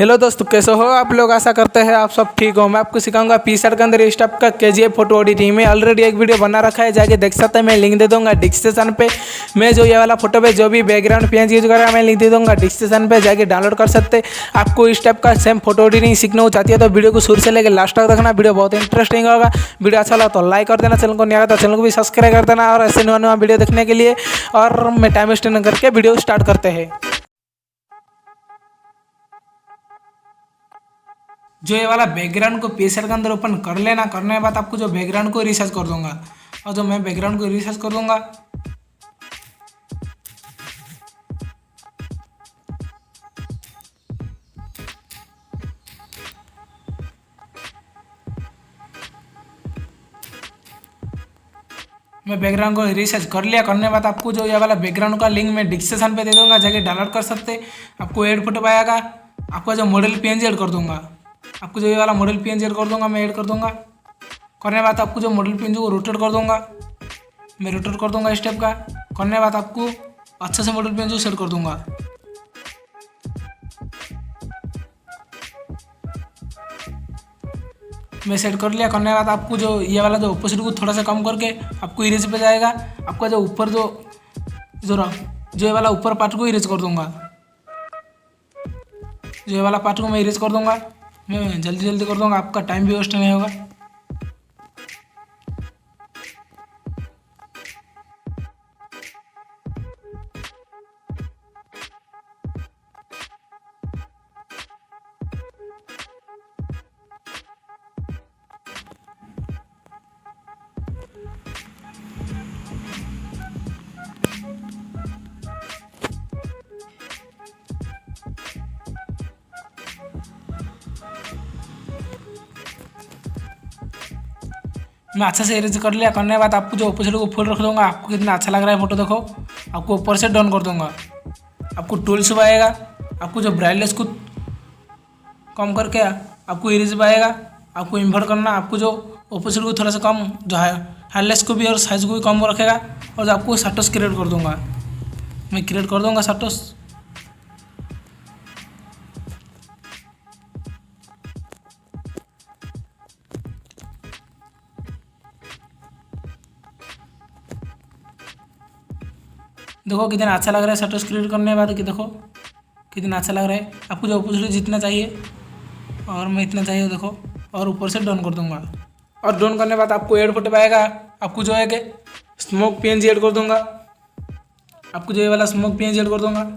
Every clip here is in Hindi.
हेलो दोस्तों, कैसे हो आप लोग। आशा करते हैं आप सब ठीक हो। मैं आपको सिखाऊंगा पिक्सार्ट के अंदर स्टेप का KGF फोटो एडिटिंग में ऑलरेडी एक वीडियो बना रखा है, जाके देख सकते हैं। मैं लिंक दे दूंगा डिस्क्रिप्शन पे। मैं जो ये वाला फोटो पे जो भी बैकग्राउंड पेज यूज कर रहा है मैं लिंक दे दूंगा डिस्क्रिप्शन पे, जाके डाउनलोड कर सकते हैं। आपको इस टाइप का सेम फोटो एडिटिंग सीखना चाहती है तो वीडियो को शुरू से लेकर लास्ट तक देखना। वीडियो बहुत इंटरेस्टिंग होगा। वीडियो अच्छा लगा तो लाइक कर देना, चैनल को नहीं आया तो चैनल को भी सब्सक्राइब कर देना। और ऐसे नया वीडियो देखने के लिए और मैं टाइम वेस्ट न करके वीडियो स्टार्ट करते हैं। जो ये वाला बैकग्राउंड को पिक्सार्ट के अंदर ओपन कर लेना। करने के बाद आपको जो बैकग्राउंड को रिसर्च कर दूंगा, और जो मैं बैकग्राउंड को रिसर्च कर दूंगा मैं बैकग्राउंड को रिसर्च कर लिया। करने के बाद आपको जो ये वाला बैकग्राउंड का लिंक मैं डिस्क्रिप्शन पे दे दूंगा, जाके डाउनलोड कर सकते। आपको ऐड फोटो पाएगा, आपका जो मॉडल PNG ऐड कर दूंगा। आपको जो ये वाला मॉडल PNG ऐड कर दूंगा, मैं ऐड कर दूंगा। करने के बाद आपको जो मॉडल PNG को रोटेट कर दूंगा, मैं रोटेट कर दूंगा इस टाइप का। करने के बाद आपको अच्छे से मॉडल PNG को सेट कर दूंगा। मैं सेट कर लिया। करने के बाद आपको जो ये वाला जो ऑपोजिट को थोड़ा सा कम करके आपको इरेज पे जाएगा। आपका जो ऊपर जो ये वाला ऊपर पार्ट को इरेज कर दूंगा। जो ये वाला पार्ट को मैं इरेज कर दूंगा। मैं जल्दी जल्दी कर दूंगा, आपका टाइम भी वेस्ट नहीं होगा। मैं अच्छा से इरेज कर लिया। करने के बाद आपको जो ऑपोजिट को फुल रख दूंगा। आपको कितना अच्छा लग रहा है फोटो देखो। आपको ऊपर से डाउन कर दूंगा। आपको टूल्स पे आएगा, आपको जो ब्राइटनेस को कम करके आपको इरेज पे आएगा। आपको इन्वर्ट करना। आपको जो ऑपोजिट को थोड़ा सा कम जो है हाईलाइट्स को भी और साइज को भी कम रखेगा। और जो आपको शॉर्ट्स क्रिएट कर दूंगा, मैं क्रिएट कर दूंगा शॉर्ट्स। देखो कितना अच्छा लग रहा है शॉर्ट्स क्रिएट करने के बाद कि देखो कितना अच्छा लग रहा है। आपको जो ऑपोजिट जितना चाहिए और मैं इतना चाहिए देखो, और ऊपर से डाउन कर दूंगा। और डाउन करने के बाद आपको ऐड फोटो पाएगा। आपको जो है कि स्मोक PNG ऐड कर दूंगा। आपको जो ये वाला स्मोक PNG ऐड कर दूंगा।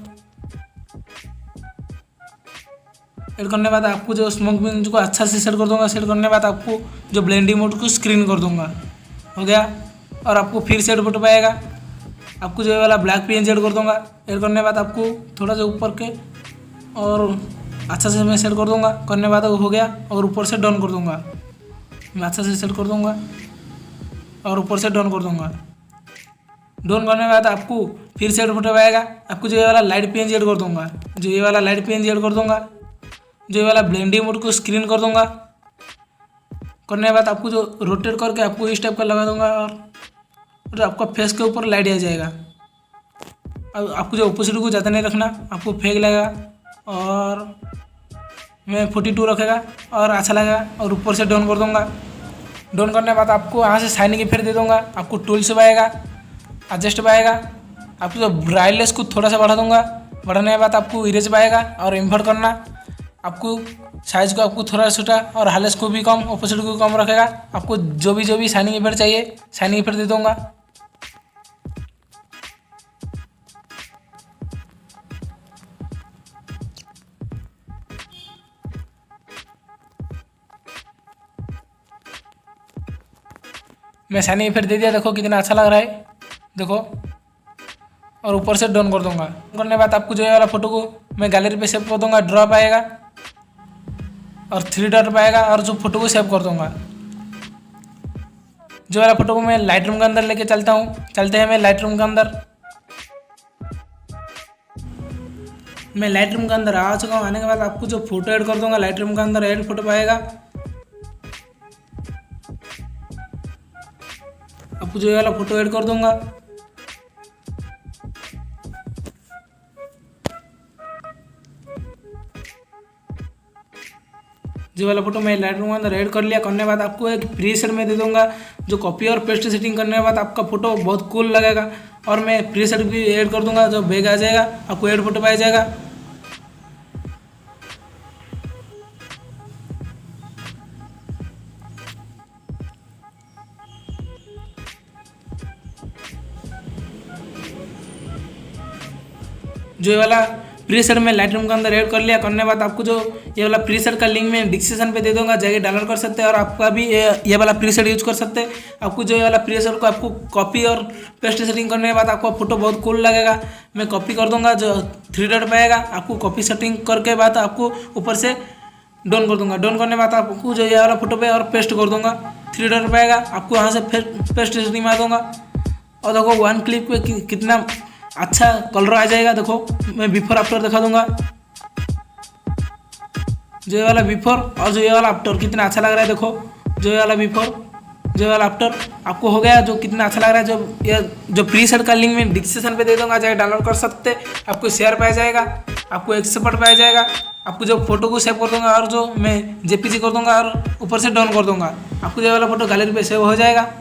ऐड करने के बाद आपको जो स्मोक PNG को अच्छा से सेट कर दूंगा। सेट करने के बाद आपको जो ब्लेंडिंग मोड को स्क्रीन कर दूंगा। हो गया। और आपको फिर से ऐड फोटो पाएगा। आपको जो ये वाला ब्लैक PNG ऐड कर दूंगा। ऐड करने के बाद आपको थोड़ा सा ऊपर के और अच्छा से मैं सेट कर दूंगा। करने के बाद हो गया। और ऊपर से डाउन कर दूंगा। मैं अच्छा से सेट कर दूंगा और ऊपर से डाउन कर दूंगा। डाउन करने के बाद आपको फिर से ऐड फोटो आएगा। आपको जो ये वाला लाइट PNG ऐड कर दूंगा। जो ये वाला लाइट PNG ऐड कर दूंगा। जो ये वाला ब्लेंडिंग मोड को स्क्रीन कर दूंगा। करने के बाद आपको जो रोटेट करके आपको इस टाइप का लगा दूंगा। और आपका फेस के ऊपर लाइट आ जाएगा। अब आपको जो ऑपोजिट को ज़्यादा नहीं रखना, आपको फेक लगेगा। और मैं 42 रखेगा और अच्छा लगेगा। और ऊपर से डाउन कर दूंगा। डाउन करने के बाद आपको यहाँ से शाइनिंग इफेक्ट दे दूंगा। आपको टूल्स पे आएगा, एडजस्ट पे आएगा। आपको जो ब्राइटनेस को थोड़ा सा बढ़ा दूंगा। बढ़ाने के बाद आपको इरेज पे आएगा और इन्वर्ट करना। आपको साइज़ को आपको थोड़ा छोटा और हाईलाइट्स को भी कम, ऑपोजिट को कम रखेगा। आपको जो भी शाइनिंग इफेक्ट चाहिए शाइनिंग इफेक्ट दे दूंगा। मैं शाइनिंग इफेक्ट दे दिया। देखो कितना अच्छा लग रहा है देखो। और ऊपर से डाउन कर दूंगा। करने के बाद आपको जो ये वाला फोटो को मैं गैलरी पे सेव कर दूंगा। ड्रॉ आएगा और 3 डॉट पाएगा और जो फोटो को सेव कर दूंगा। जो वाला फोटो को मैं लाइटरूम के अंदर लेके चलता हूँ। चलते हैं मैं लाइटरूम के अंदर। मैं लाइटरूम के अंदर आ चुका हूँ। आने के बाद आपको जो फोटो ऐड कर दूंगा लाइटरूम के अंदर, ऐड फोटो पाएगा। आपको जो ये वाला फोटो ऐड कर दूंगा। जो वाला फोटो मैं लाइटरूम के अंदर ऐड कर लिया। करने के बाद आपको एक प्रीसेट में दे दूंगा, जो कॉपी और पेस्ट सेटिंग करने के बाद आपका फोटो बहुत कूल लगेगा। और मैं प्रीसेट भी ऐड कर दूंगा, जो बैग आ जाएगा आपको ऐड फोटो पाया जाएगा। जो ये वाला प्रीसेट में लाइटरूम के अंदर ऐड कर लिया। करने के बाद आपको जो ये वाला प्रीसेट का लिंक मैं डिस्क्रिप्शन पे दे दूंगा, जाके डाउनलोड कर सकते हैं और आपका भी ये वाला प्रीसेट यूज कर सकते हैं। आपको जो ये वाला प्रीसेट को आपको कॉपी और पेस्ट सेटिंग करने के बाद आपका फोटो बहुत कूल लगेगा। मैं कॉपी कर दूंगा, जो 3 डॉट पाएगा आपको कॉपी सेटिंग करके बाद आपको ऊपर से डाउन कर दूंगा। डाउन करने के बाद आपको जो ये वाला फोटो पे और पेस्ट कर दूंगा, 3 डॉट पाएगा आपको यहाँ से पेस्ट सेटिंग मार दूंगा। और देखो 1 क्लिक पे कितना अच्छा कलर आ जाएगा। देखो मैं बिफोर आफ्टर दिखा दूंगा, जो ये वाला बिफोर और जो ये वाला आफ्टर कितना अच्छा लग रहा है। देखो जो ये वाला बिफोर, जो ये वाला आफ्टर आपको हो गया, जो कितना अच्छा लग रहा है। जो प्रीसेट का लिंक मैं डिस्क्रिप्शन पे दे दूंगा, जाके डाउनलोड कर सकते हैं। आपको शेयर पाया जाएगा, आपको एक्सेप्ट पाया जाएगा। आपको जो फोटो को सेव कर दूंगा और जो मैं जेपीजी कर दूंगा और ऊपर से डाउन कर दूंगा, आपको जो वाला फोटो गैलरी पे सेव हो जाएगा।